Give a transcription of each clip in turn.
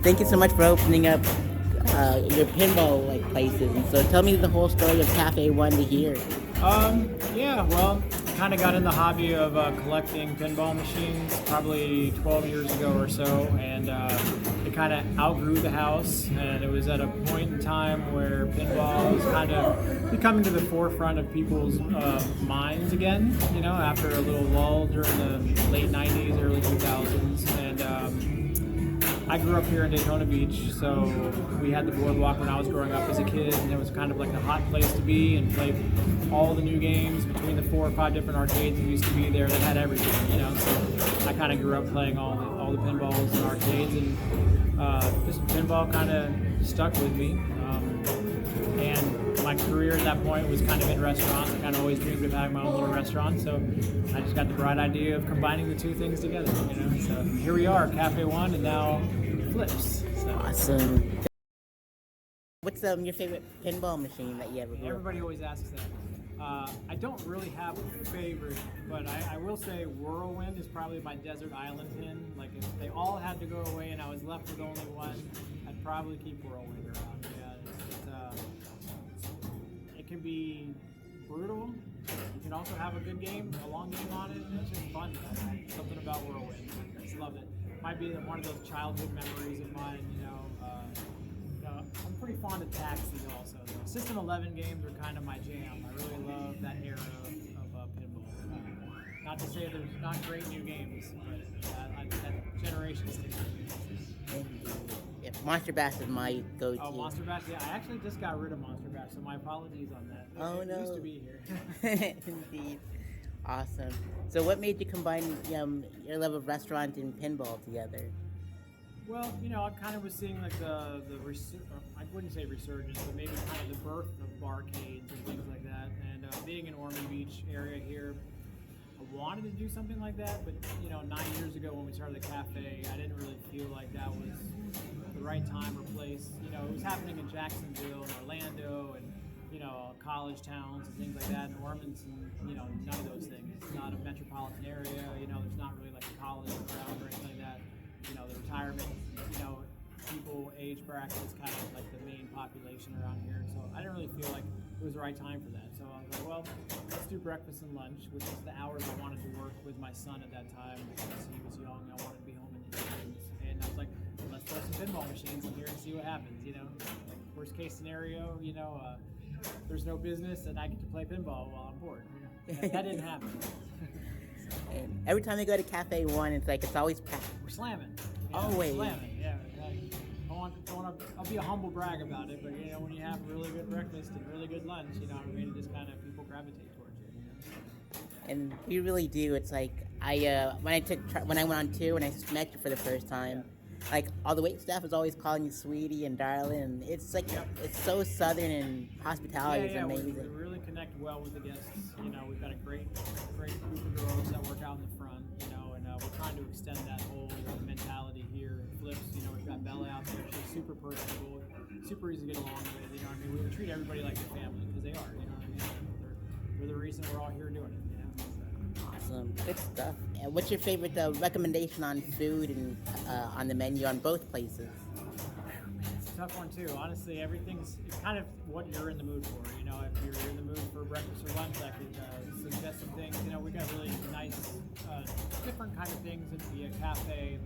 thank you so much for opening up your pinball like places. And so tell me the whole story of Cafe One to hear. Yeah, well, kind of got in the hobby of collecting pinball machines probably 12 years ago or so, and it kind of outgrew the house, and it was at a point in time where pinball was kind of becoming to the forefront of people's minds again, after a little lull during the late 90s, early 2000s, and I grew up here in Daytona Beach, so we had the boardwalk when I was growing up as a kid, and it was kind of like a hot place to be and play all the new games between the 4 or 5 different arcades that used to be there that had everything, So I kind of grew up playing all the pinballs and arcades, and just pinball kind of stuck with me. And my career at that point was kind of in restaurants. I kind of always dreamed of having my own little restaurant, so I just got the bright idea of combining the two things together, So here we are, Cafe One, and now Flips. So. Awesome. What's your favorite pinball machine that you ever grew up? Everybody always asks that. I don't really have a favorite, but I will say Whirlwind is probably my desert island pin. Like if they all had to go away and I was left with only one, I'd probably keep Whirlwind around. Yeah, it can be brutal. You can also have a good game, a long game on it. It's just fun. Something about Whirlwind. I just love it. Might be one of those childhood memories of mine. I'm pretty fond of Taxi also. The System 11 games are kind of my jam. I really love that era of pinball. Not to say there's not great new games, but that generation sticks with me. Yeah, Monster Bash is my go-to. Oh, Monster Bash? Yeah, I actually just got rid of Monster Bash, so my apologies on that. Oh, no. It used to be here. Indeed. Awesome. So what made you combine your love of restaurant and pinball together? Well, I kind of was seeing like the I wouldn't say resurgence, but maybe kind of the birth of barcades and things like that. And being in Ormond Beach area here, I wanted to do something like that, but 9 years ago when we started the cafe, I didn't really feel like that was the right time or place. It was happening in Jacksonville and Orlando and college towns and things like that. And Ormond's, none of those things. It's not a metropolitan area. There's not really like a college around or anything like that. The retirement, people age bracket is kind of like the main population around here. So I didn't really feel like it was the right time for that. So I was like, well, let's do breakfast and lunch, which is the hours I wanted to work with my son at that time because he was young. I wanted to be home in the evenings. And I was like, let's throw some pinball machines in here and see what happens, Like worst case scenario, there's no business and I get to play pinball while I'm bored. That didn't happen. And every time they go to Cafe One, it's always packed. We're slamming. Always. Slamming, yeah. I'll be a humble brag about it, but when you have really good breakfast and really good lunch, I mean, just kind of people gravitate towards you. And we really do. It's like when I went on tour, when I met you for the first time, like all the wait staff is always calling you sweetie and darling, and it's like it's so southern and hospitality is amazing. We really connect well with the guests. We've got a great group of girls that work out in the front. And we're trying to extend that whole mentality here. Flips, we've got Bella out there. She's super personable, super easy to get along with. We treat everybody like a family because they are. They're the reason we're all here doing it. Awesome, good stuff. And what's your favorite recommendation on food and on the menu on both places? It's a tough one too. Honestly, it's kind of what you're in the mood for. If you're in the mood for breakfast or lunch, I could suggest some things. We've got really nice, different kind of things at the cafe.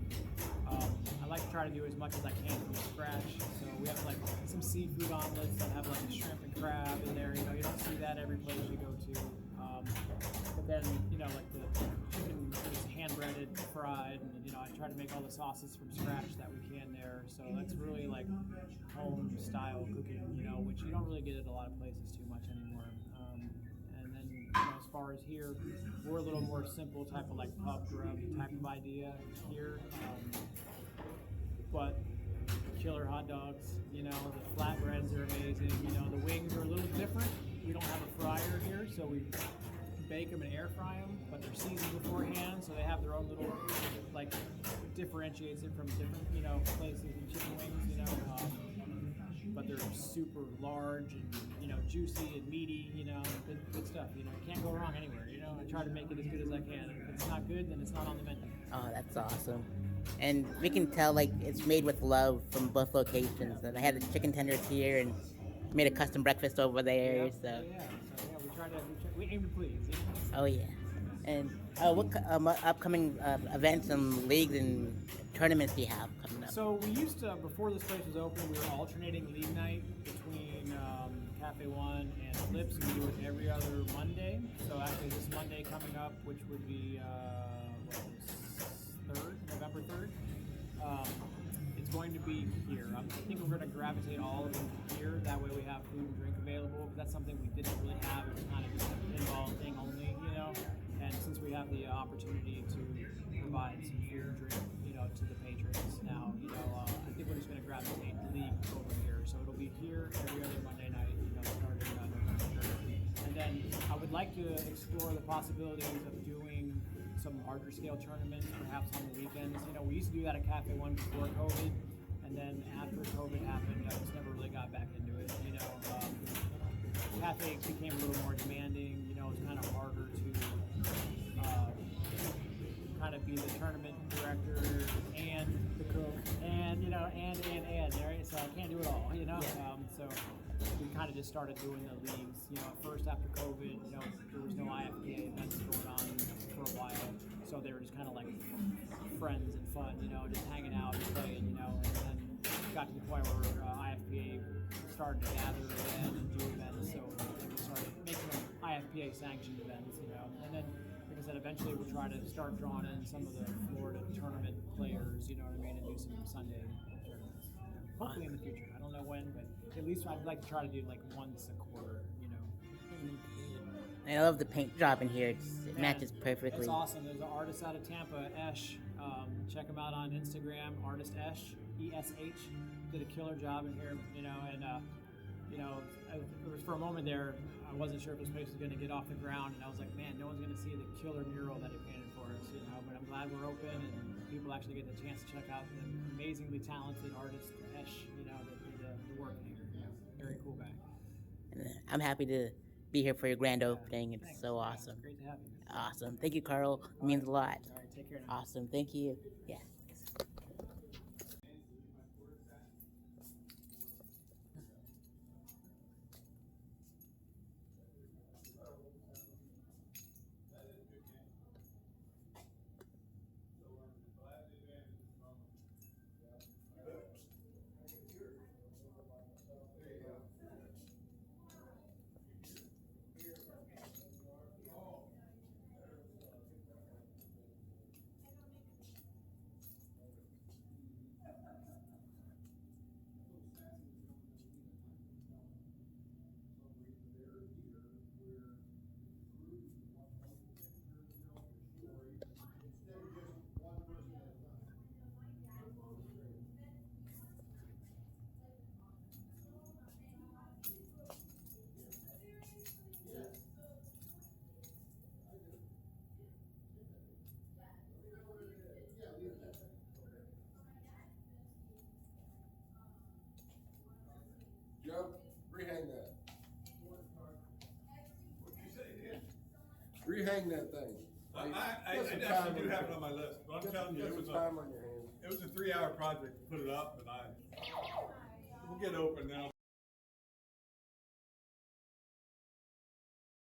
I like to try to do as much as I can from scratch. So we have like some seafood omelets that have like shrimp and crab in there. You don't see that every place you go to. But then, like the chicken is hand-breaded, fried, and, I try to make all the sauces from scratch that we can there. So that's really like home-style cooking, which you don't really get at a lot of places too much anymore. And then, as far as here, we're a little more simple type of like pub grub type of idea here. But killer hot dogs, the flatbreads are amazing, the wings are a little different. We don't have a fryer here, so we bake them and air fry them, but they're seasoned beforehand, so they have their own little, differentiates it from different, places and chicken wings, but they're super large and juicy and meaty. Good stuff. You can't go wrong anywhere. I try to make it as good as I can. If it's not good, then it's not on the menu. Oh, that's awesome. And we can tell like it's made with love from both locations. And I had the chicken tenders here and made a custom breakfast over there. Yeah, So yeah. We aim to please. oh yeah. And what upcoming events and leagues and tournaments do you have coming up? So we used to, before this place was open, we were alternating league night between Café One and Flips. We do it every other Monday. So actually this Monday coming up, which would be November 3rd. It's going to be here. I think we're going to gravitate all of them here. That way we have food and drink available. Because that's something we didn't really have. It was kind of just a pinball thing only, And since we have the opportunity to provide some food and drink, to the patrons now, I think we're just going to gravitate the league over here. So it'll be here every other Monday night, starting November 3rd. And then I would like to explore the possibilities of doing some larger scale tournaments, perhaps on the weekends. We used to do that at Café One before COVID, and then after COVID happened, I just never really got back into it. Café became a little more demanding. It's kind of harder to kind of be the tournament director and the cook, and right? So I can't do it all. So we kind of just started doing the leagues. At first after COVID, there was no IFPA events going on for a while, so they were just kind of like friends and fun, just hanging out and playing, and then got to the point where IFPA started to gather again and do events, so then we started making them IFPA sanctioned events, and then, like I said, eventually we'll try to start drawing in some of the Florida tournament players, and do some Sunday tournaments. Hopefully in the future. I don't know when, but at least I'd like to try to do like once a quarter, I love the paint job in here. It matches perfectly. It's awesome. There's an artist out of Tampa, Esh. Check him out on Instagram, artist Esh, ESH. Did a killer job in here, it was for a moment there, I wasn't sure if this place was going to get off the ground, and I was like, man, no one's going to see the killer mural that he painted for us, but I'm glad we're open, and people actually get the chance to check out the amazingly talented artist, Esh, that did the work in here. Very cool guy. I'm happy to be here for your grand opening. It's Thanks. so awesome. It's great to have you. Awesome. Thank you, Karl. It means a lot. All right, take care now. Awesome. Thank you. Yeah. Joe, rehang that. Rehang that thing. I actually do have it on my list, but I'm telling you, it was time on your hands. a 3-hour project to put it up, and we'll get open now.